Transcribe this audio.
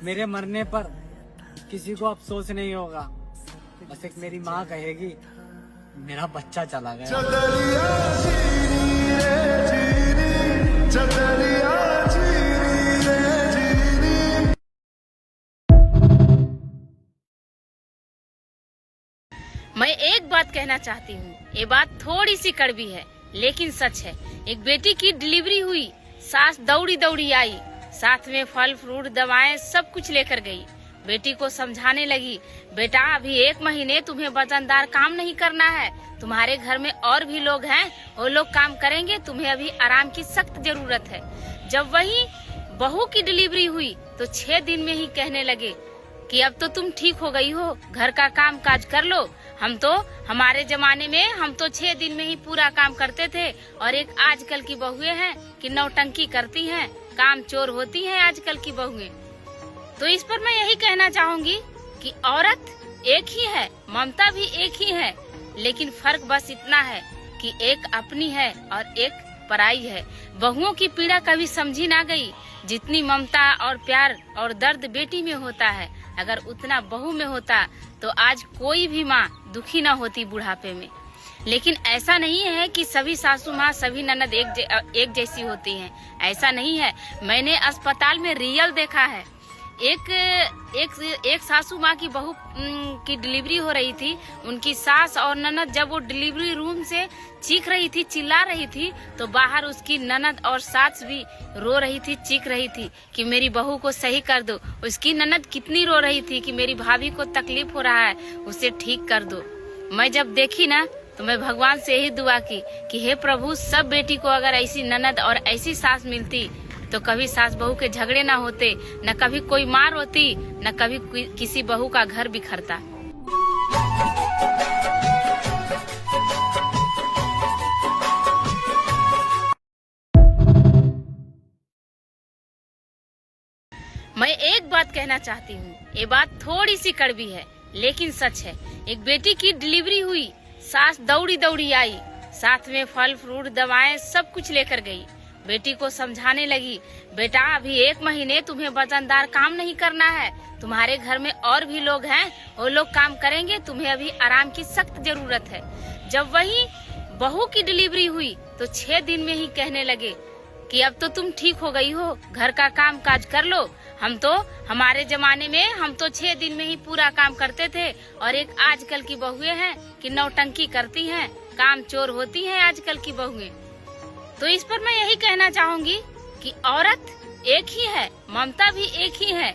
मेरे मरने पर किसी को अफसोस नहीं होगा, बस एक मेरी माँ कहेगी मेरा बच्चा चला गया। मैं एक बात कहना चाहती हूँ, ये बात थोड़ी सी कड़वी है लेकिन सच है। एक बेटी की डिलीवरी हुई, सास दौड़ी दौड़ी आई, साथ में फल फ्रूट दवाएं सब कुछ लेकर गई। बेटी को समझाने लगी, बेटा अभी 1 महीने तुम्हें वजनदार काम नहीं करना है, तुम्हारे घर में और भी लोग हैं, वो लोग काम करेंगे, तुम्हें अभी आराम की सख्त जरूरत है। जब वही बहू की डिलीवरी हुई तो 6 दिन में ही कहने लगे कि अब तो तुम ठीक हो गई हो, घर का काम काज कर लो। हमारे जमाने में हम तो 6 दिन में ही पूरा काम करते थे, और एक आजकल की बहुएं हैं कि नौटंकी करती हैं, काम चोर होती हैं आजकल की बहुएं। तो इस पर मैं यही कहना चाहूंगी कि औरत एक ही है, ममता भी एक ही है, लेकिन फर्क बस इतना है कि एक अपनी है और एक पराई है। बहुओं की पीड़ा कभी समझी ना गई, जितनी ममता और प्यार और दर्द बेटी में होता है, अगर उतना बहू में होता तो आज कोई भी माँ दुखी न होती बुढ़ापे में। लेकिन ऐसा नहीं है कि सभी सासू माँ सभी ननद एक जैसी होती हैं, ऐसा नहीं है। मैंने अस्पताल में रियल देखा है। एक सासू माँ की बहू की डिलीवरी हो रही थी, उनकी सास और ननद जब वो डिलीवरी रूम से चीख रही थी, चिल्ला रही थी, तो बाहर उसकी ननद और सास भी रो रही थी, चीख रही थी कि मेरी बहू को सही कर दो। उसकी ननद कितनी रो रही थी कि मेरी भाभी को तकलीफ हो रहा है, उसे ठीक कर दो। मैं जब देखी ना तो मैं भगवान से यही दुआ की कि हे प्रभु, सब बेटी को अगर ऐसी ननद और ऐसी सास मिलती तो कभी सास बहू के झगड़े ना होते, न कभी कोई मार होती, न कभी किसी बहू का घर बिखरता। मैं एक बात कहना चाहती हूँ, ये बात थोड़ी सी कड़वी है लेकिन सच है। एक बेटी की डिलीवरी हुई, सास दौड़ी दौड़ी आई, साथ में फल फ्रूट दवाएं सब कुछ लेकर गई। बेटी को समझाने लगी, बेटा अभी 1 महीने तुम्हें वजनदार काम नहीं करना है, तुम्हारे घर में और भी लोग हैं, वो लोग काम करेंगे, तुम्हें अभी आराम की सख्त जरूरत है। जब वही बहू की डिलीवरी हुई तो 6 दिन में ही कहने लगे कि अब तो तुम ठीक हो गई हो, घर का काम काज कर लो। हमारे जमाने में हम तो 6 दिन में ही पूरा काम करते थे, और एक आजकल की बहुएं हैं कि नौटंकी करती हैं, काम चोर होती हैं आजकल की बहुएं। तो इस पर मैं यही कहना चाहूंगी कि औरत एक ही है, ममता भी एक ही है,